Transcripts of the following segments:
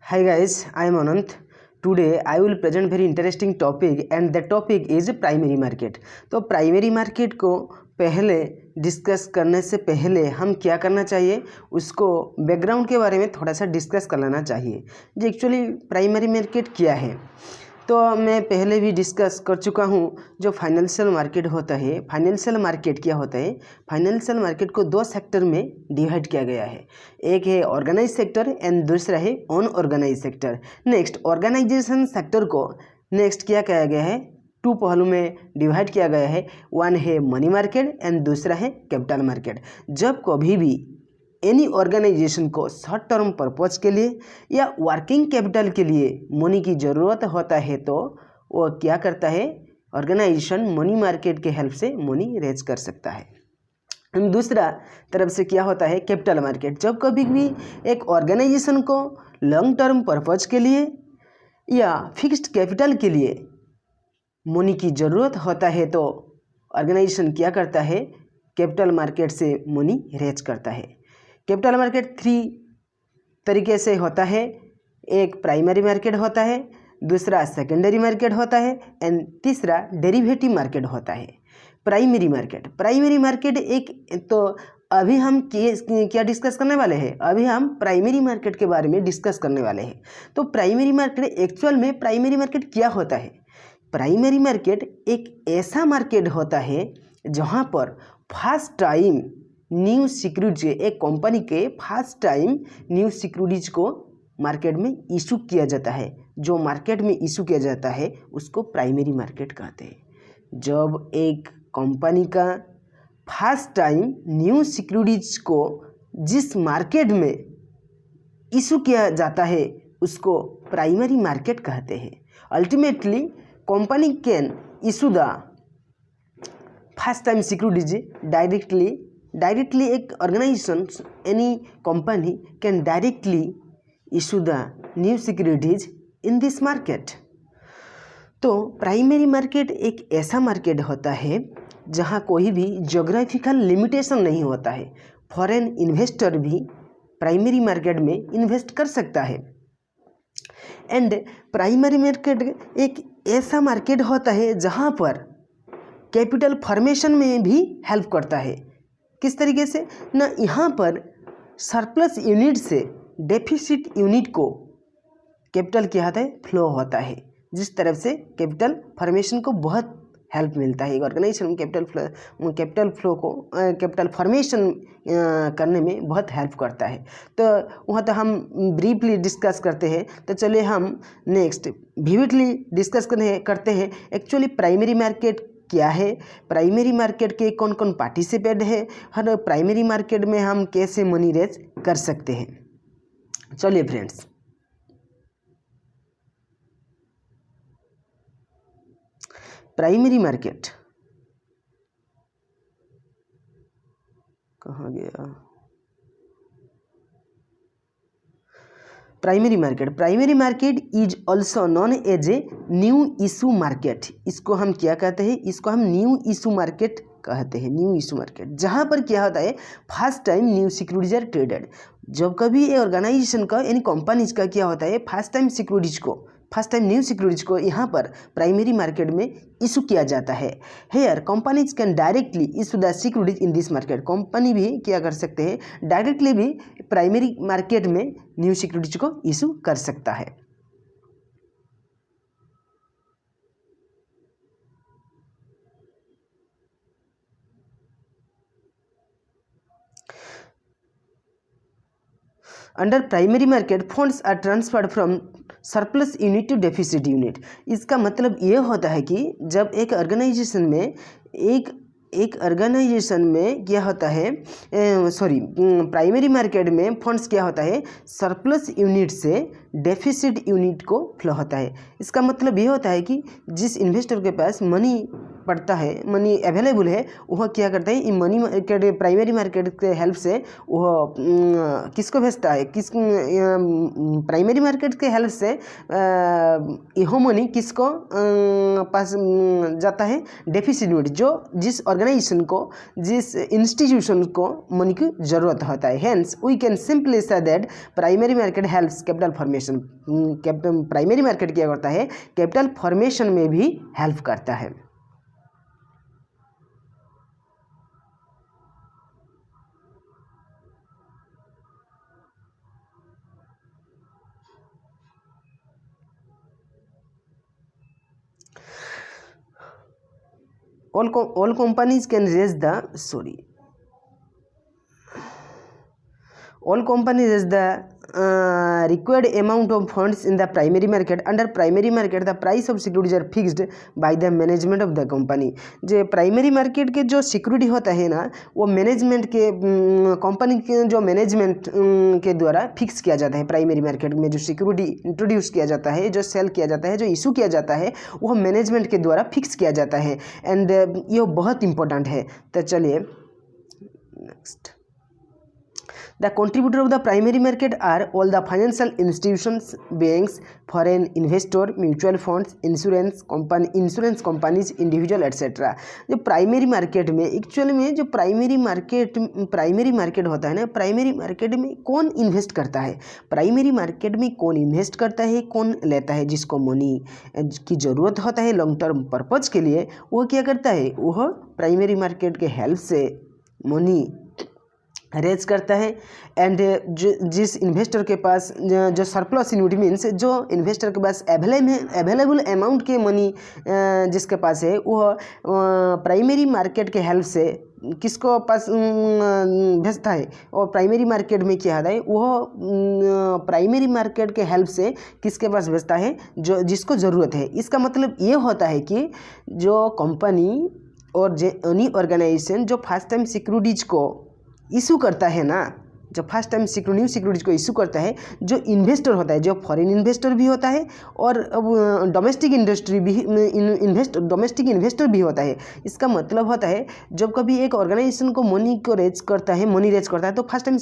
Hi guys, I am Anant. Today I will present very interesting topic and the topic is primary market. तो primary market को पहले discuss करने से पहले हम क्या करना चाहिए, उसको बैकग्राउंड के बारे में थोड़ा सा डिस्कस कर लेना चाहिए। जो एक्चुअली प्राइमरी मार्केट क्या है, तो मैं पहले भी डिस्कस कर चुका हूँ। जो फाइनेंशियल मार्केट होता है, फाइनेंशियल मार्केट क्या होता है, फाइनेंशियल मार्केट को दो सेक्टर में डिवाइड किया गया है। एक है ऑर्गेनाइज सेक्टर एंड दूसरा है unorganise sector. Next organisation sector को नेक्स्ट क्या किया गया है, टू पहलू में डिवाइड किया गया है। वन है मनी मार्केट एंड दूसरा है कैपिटल मार्केट। जब कभी भी एनी ऑर्गेनाइजेशन को शॉर्ट टर्म पर्पज के लिए या वर्किंग कैपिटल के लिए मनी की ज़रूरत होता है, तो वो क्या करता है, ऑर्गेनाइजेशन मनी मार्केट के हेल्प से मनी रेज कर सकता है। दूसरा तरफ से क्या होता है, कैपिटल मार्केट। जब कभी भी एक ऑर्गेनाइजेशन को लॉन्ग टर्म पर्पज के लिए या फिक्स्ड कैपिटल के लिए मनी की ज़रूरत होता है, तो ऑर्गेनाइजेशन क्या करता है, कैपिटल मार्केट से मनी रेज करता है। कैपिटल मार्केट थ्री तरीके से होता है। एक प्राइमरी मार्केट होता है, दूसरा सेकेंडरी मार्केट होता है एंड तीसरा डेरिवेटिव मार्केट होता है। प्राइमरी मार्केट एक, तो अभी हम क्या डिस्कस करने वाले हैं, अभी हम प्राइमरी मार्केट के बारे में डिस्कस करने वाले हैं। तो प्राइमरी मार्केट एक्चुअल में प्राइमरी मार्केट क्या होता है, प्राइमरी मार्केट एक ऐसा मार्केट होता है जहाँ पर फर्स्ट टाइम न्यू सिक्योरिटीज, एक कंपनी के फर्स्ट टाइम न्यू सिक्योरिटीज को मार्केट में इशू किया जाता है। जो मार्केट में इशू किया जाता है उसको प्राइमरी मार्केट कहते हैं। जब एक कंपनी का फर्स्ट टाइम न्यू सिक्योरिटीज को जिस मार्केट में इशू किया जाता है उसको प्राइमरी मार्केट कहते हैं। Ultimately company can issue the first time securities directly एक organisation, any company can directly issue the new securities in this market. तो प्राइमरी मार्केट एक ऐसा मार्केट होता है जहां कोई भी ज्योग्राफिकल लिमिटेशन नहीं होता है। फॉरेन इन्वेस्टर भी प्राइमरी मार्केट में इन्वेस्ट कर सकता है। एंड प्राइमरी मार्केट एक ऐसा मार्केट होता है जहां पर कैपिटल फॉर्मेशन में भी हेल्प करता है। किस तरीके से ना, यहाँ पर सरप्लस यूनिट से डेफिसिट यूनिट को कैपिटल क्या होता है, फ्लो होता है, जिस तरफ से कैपिटल फॉर्मेशन को बहुत हेल्प मिलता है। ऑर्गेनाइजेशन कैपिटल फ्लो को कैपिटल फॉर्मेशन करने में बहुत हेल्प करता है। तो वहाँ तो हम ब्रीफली डिस्कस करते हैं। तो चलिए हम नेक्स्ट विविडली डिस्कस करते हैं एक्चुअली प्राइमरी मार्केट क्या है, प्राइमरी मार्केट के कौन कौन पार्टिसिपेट है, हर प्राइमरी मार्केट में हम कैसे मनी रेज कर सकते हैं। चलिए फ्रेंड्स, प्राइमरी मार्केट कहाँ गया, primary market is also known as a new issue market. इसको हम क्या कहते हैं, इसको हम न्यू इशू मार्केट कहते हैं। न्यू इशू मार्केट जहाँ पर क्या होता है, first time new securities are traded. जब कभी ये ऑर्गेनाइजेशन का यानी कंपनीज का क्या होता है, फर्स्ट टाइम न्यू सिक्योरिटीज को यहाँ पर प्राइमरी मार्केट में इशू किया जाता है। Here companies can directly issue the securities in this market. Company भी क्या कर सकते हैं, डायरेक्टली भी प्राइमरी मार्केट में न्यू सिक्योरिटीज को इशू कर सकता है। Under primary market funds are transferred from surplus unit to deficit unit. इसका मतलब ये होता है कि जब एक ऑर्गेनाइजेशन में क्या होता है, प्राइमरी मार्केट में फंड्स क्या होता है, सरप्लस यूनिट से डेफिसिट यूनिट को फ्लो होता है। इसका मतलब ये होता है कि जिस इन्वेस्टर के पास मनी पड़ता है, मनी अवेलेबल है, वह क्या करता है, मनी मार्केट प्राइमरी मार्केट के हेल्प से वह किसको भेजता है, प्राइमरी मार्केट के हेल्प से यह मनी किसको पास जाता है, डेफिसिट, जो जिस ऑर्गेनाइजेशन को, जिस इंस्टीट्यूशन को मनी की ज़रूरत होता है। Hence we can simply say that primary market helps capital formation. Primary market क्या करता है, कैपिटल फॉर्मेशन में भी हेल्प करता है। all companies can raise the all companies raise the required amount of funds in the primary market. Under primary market the price of securities are fixed by the management of the company। जो primary market के जो security होता है ना, वो management के company के जो मैनेजमेंट के द्वारा फिक्स किया जाता है। प्राइमरी मार्केट में जो सिक्योरिटी इंट्रोड्यूस किया जाता है, जो सेल किया जाता है, जो इशू किया जाता है, वह मैनेजमेंट के द्वारा फिक्स किया जाता है। एंड ये बहुत इंपॉर्टेंट है। तो चलिए next, The contributor of the primary market are all the financial institutions, banks, foreign investor, mutual funds, insurance companies, individual etc। जो प्राइमरी मार्केट में एक्चुअली में जो प्राइमरी मार्केट होता है ना, प्राइमरी मार्केट में कौन इन्वेस्ट करता है, प्राइमरी मार्केट में कौन इन्वेस्ट करता है, कौन लेता है, जिसको मनी की ज़रूरत होता है लॉन्ग टर्म पर्पज़ के लिए, वो क्या करता है, वह प्राइमरी मार्केट के हेल्प से मनी रेज करता है। एंड जिस इन्वेस्टर के पास जो सरप्लस इन्वेंटरी मीन्स जो इन्वेस्टर के पास अवेलेबल अमाउंट के मनी जिसके पास है, वह प्राइमरी मार्केट के हेल्प से किसको पास भेजता है, और प्राइमरी मार्केट में क्या आता है, वह प्राइमरी मार्केट के हेल्प से किसके पास भेजता है, जो जिसको ज़रूरत है। इसका मतलब ये होता है कि जो कंपनी और एनी ऑर्गेनाइजेशन जो फर्स्ट टाइम सिक्योरिटीज को इशू करता है ना, जो फर्स्ट टाइम न्यू सिक्योरिटीज को इशू करता है, जो इन्वेस्टर होता है, जो फॉरेन इन्वेस्टर भी होता है और डोमेस्टिक इन्वेस्टर भी होता है। इसका मतलब होता है जब कभी एक ऑर्गेनाइजेशन को मनी रेज करता है तो फर्स्ट टाइम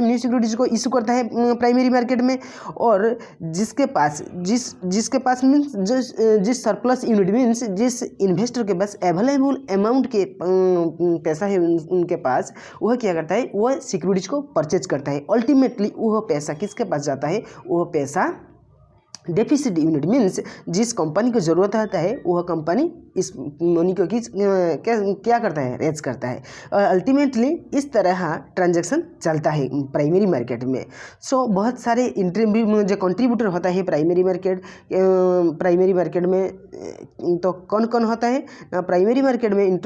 न्यू सिक्योरिटीज को इशू करता है प्राइमरी मार्केट में, और जिसके पास मीन्स जिस सरप्लस यूनिट मीन्स जिस इन्वेस्टर के पास अवेलेबल अमाउंट के पैसा है उनके पास, वह क्या करता है, वह सिक्योरिटीज को परचेज करता है। अल्टीमेटली वह पैसा किसके पास जाता है, वह पैसा डेफिसिट यूनिट मीन्स जिस कंपनी को ज़रूरत होता है, वह कंपनी इस मनी को क्या करता है, रेज करता है। अल्टीमेटली इस तरह ट्रांजैक्शन चलता है प्राइमरी मार्केट में। सो बहुत सारे जो कंट्रीब्यूटर होता है प्राइमरी मार्केट में, तो कौन कौन होता है प्राइमरी मार्केट में,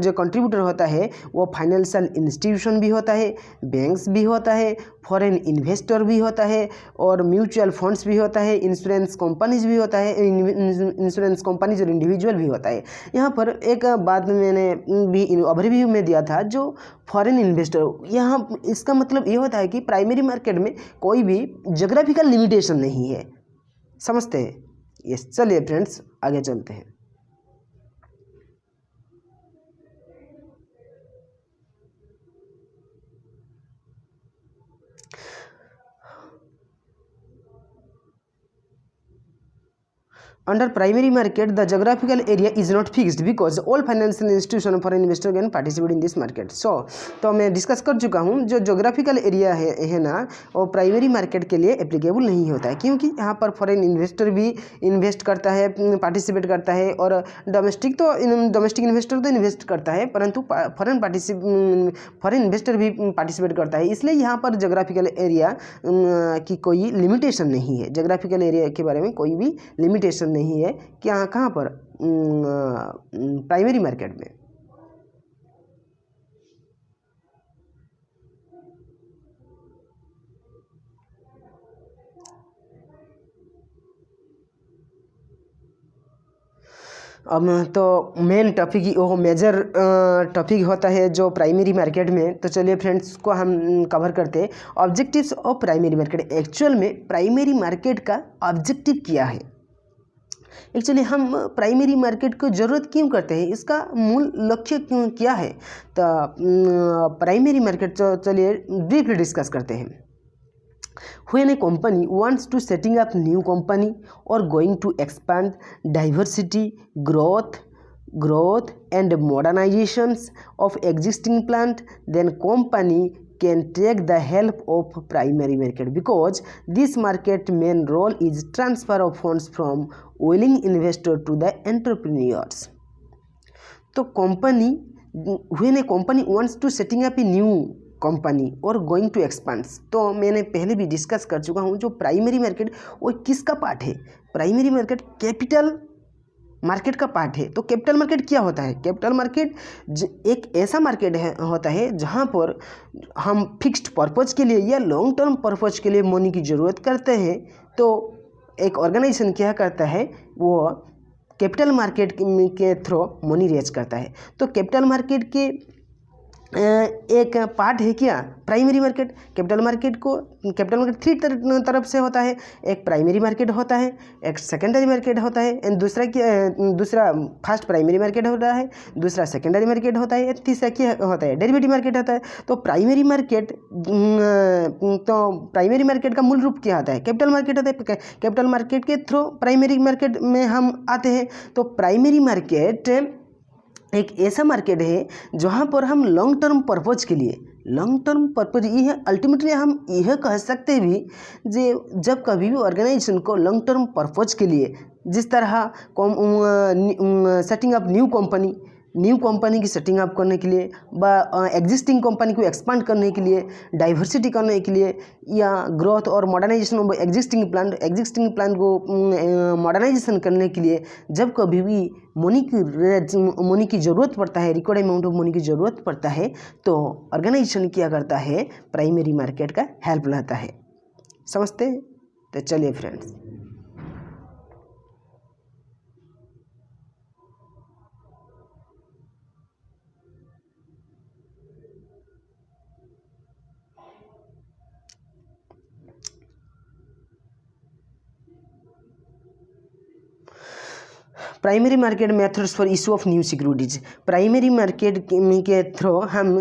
जो कंट्रीब्यूटर होता है वो फाइनेंशियल इंस्टीट्यूशन भी होता है, बैंक्स भी होता है, फॉरेन इन्वेस्टर भी होता है, और म्यूचुअल फंड्स भी होता है, इंश्योरेंस कंपनीज भी होता है, इंश्योरेंस कंपनीज और इंडिविजुअल भी होता है। यहाँ पर एक बात मैंने भी ओवरव्यू में दिया था, जो फॉरेन इन्वेस्टर, यहाँ इसका मतलब ये होता है कि प्राइमरी मार्केट में कोई भी ज्योग्राफिकल लिमिटेशन नहीं है। समझते हैं? यस, चलिए फ्रेंड्स आगे चलते हैं। Under primary market, the geographical area is not fixed because all financial institutions and foreign investors can participate in this market. So, तो मैं डिस्कस कर चुका हूँ, जो जोग्राफिकल एरिया है ना, वो प्राइमरी मार्केट के लिए एप्लीकेबल नहीं होता है, क्योंकि यहाँ पर फॉरेन इन्वेस्टर भी इन्वेस्ट करता है, पार्टिसिपेट करता है, और डोमेस्टिक इन्वेस्टर तो इन्वेस्ट करता है, परंतु फॉरेन इन्वेस्टर भी पार्टिसिपेट करता है। इसलिए यहाँ पर जोग्राफिकल एरिया की कोई लिमिटेशन नहीं है। जोग्राफिकल एरिया के बारे में कोई भी लिमिटेशन नहीं है कि कहाँ पर प्राइमरी मार्केट में। अब तो मेन टॉपिक वो मेजर टॉपिक होता है जो प्राइमरी मार्केट में। तो चलिए फ्रेंड्स को हम कवर करते हैं objectives of primary market. Actual में प्राइमरी मार्केट का ऑब्जेक्टिव क्या है, एक्चुअली हम प्राइमरी मार्केट को ज़रूरत क्यों करते हैं, इसका मूल लक्ष्य क्यों क्या है। तो प्राइमरी मार्केट चलिए ब्रीफली डिस्कस करते हैं। When a company wants to setting up new company or going to expand diversity, growth and modernizations of existing plant, then company can take the help of primary market because this market main role is transfer of funds from willing investor to the entrepreneurs. तो company when a company wants to setting up a new company और going to expands, तो मैंने पहले भी discuss कर चुका हूँ जो प्राइमरी मार्केट वो किसका पार्ट है। प्राइमरी मार्केट कैपिटल मार्केट का पार्ट है। तो कैपिटल मार्केट क्या होता है, कैपिटल मार्केट एक ऐसा मार्केट होता है जहाँ पर हम फिक्स्ड पर्पज़ के लिए या लॉन्ग टर्म पर्पज़ के लिए मनी की ज़रूरत करते हैं। तो एक ऑर्गेनाइजेशन क्या करता है, वो कैपिटल मार्केट के थ्रू मनी रेज करता है। तो कैपिटल मार्केट के एक पार्ट है क्या, primary market. Capital market three तरफ से होता है। एक प्राइमरी मार्केट होता है, एक सेकेंडरी मार्केट होता है, एंड दूसरा फर्स्ट प्राइमरी मार्केट होता है, दूसरा सेकेंडरी मार्केट होता है, तीसरा क्या होता है, डेरिवेटिव मार्केट होता है। तो प्राइमरी मार्केट का मूल रूप क्या होता है, कैपिटल मार्केट होता है। कैपिटल मार्केट के थ्रू प्राइमरी मार्केट में हम आते हैं। तो प्राइमरी मार्केट एक ऐसा मार्केट है जहाँ पर हम लॉन्ग टर्म पर्पज़ के लिए, लॉन्ग टर्म पर्पज़ ये है, अल्टीमेटली हम यह कह सकते हैं भी जे जब कभी भी ऑर्गेनाइजेशन को लॉन्ग टर्म पर्पज़ के लिए, जिस तरह सेटिंग अप न्यू कंपनी की सेटिंग अप करने के लिए, एग्जिस्टिंग कंपनी को एक्सपांड करने के लिए, डाइवर्सिटी करने के लिए, या ग्रोथ और मॉडर्नाइजेशन ऑफ एग्जिस्टिंग प्लान को मॉडर्नाइजेशन करने के लिए, जब कभी भी मनी की ज़रूरत पड़ता है, रिकॉर्ड अमाउंट ऑफ मनी की ज़रूरत पड़ता है, तो ऑर्गेनाइजेशन क्या करता है, प्राइमरी मार्केट का हेल्प लेता है। समझते हैं? तो चलिए friends, primary market methods for issue of new securities. Primary market के थ्रू हम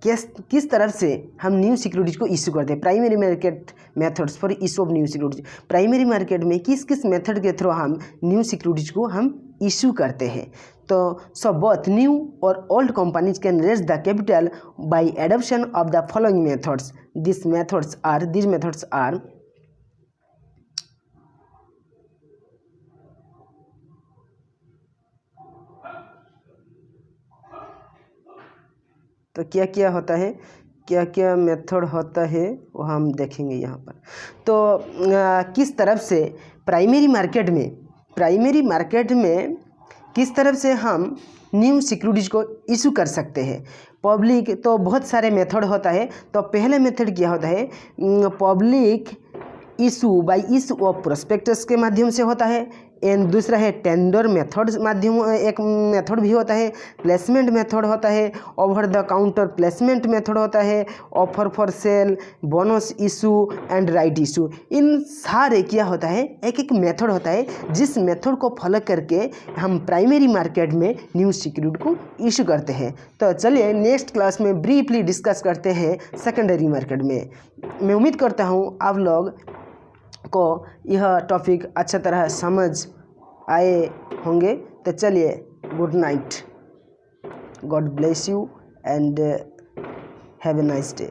किस तरफ से हम न्यू सिक्योरिटीज को इशू करते हैं। Primary market methods for issue of new securities, primary market में किस किस मेथड के थ्रू हम न्यू सिक्योरिटीज को हम इशू करते हैं। तो बोथ न्यू और old companies can raise the capital by adoption of the following methods. This methods are तो क्या क्या होता है, क्या क्या मेथड होता है वो हम देखेंगे यहाँ पर। तो किस तरफ से प्राइमरी मार्केट में किस तरफ से हम न्यू सिक्योरिटीज को इशू कर सकते हैं। पब्लिक, तो बहुत सारे मेथड होता है। तो पहले मेथड क्या होता है, public issue bye issue of prospectus के माध्यम से होता है। एंड दूसरा है टेंडर मेथड माध्यम, एक मेथड भी होता है। प्लेसमेंट मेथड होता है, over the counter placement method होता है, offer for sale, bonus issue and right issue. इन सारे क्या होता है, एक एक मेथड होता है जिस मेथड को फॉलो करके हम प्राइमरी मार्केट में न्यू सिक्योरिटी को इशू करते हैं। तो चलिए नेक्स्ट क्लास में ब्रीफली डिस्कस करते हैं सेकेंडरी मार्केट में। मैं उम्मीद करता हूँ आप लोग को यह टॉपिक अच्छा तरह समझ आए होंगे। तो चलिए, good night, God bless you and have a nice day.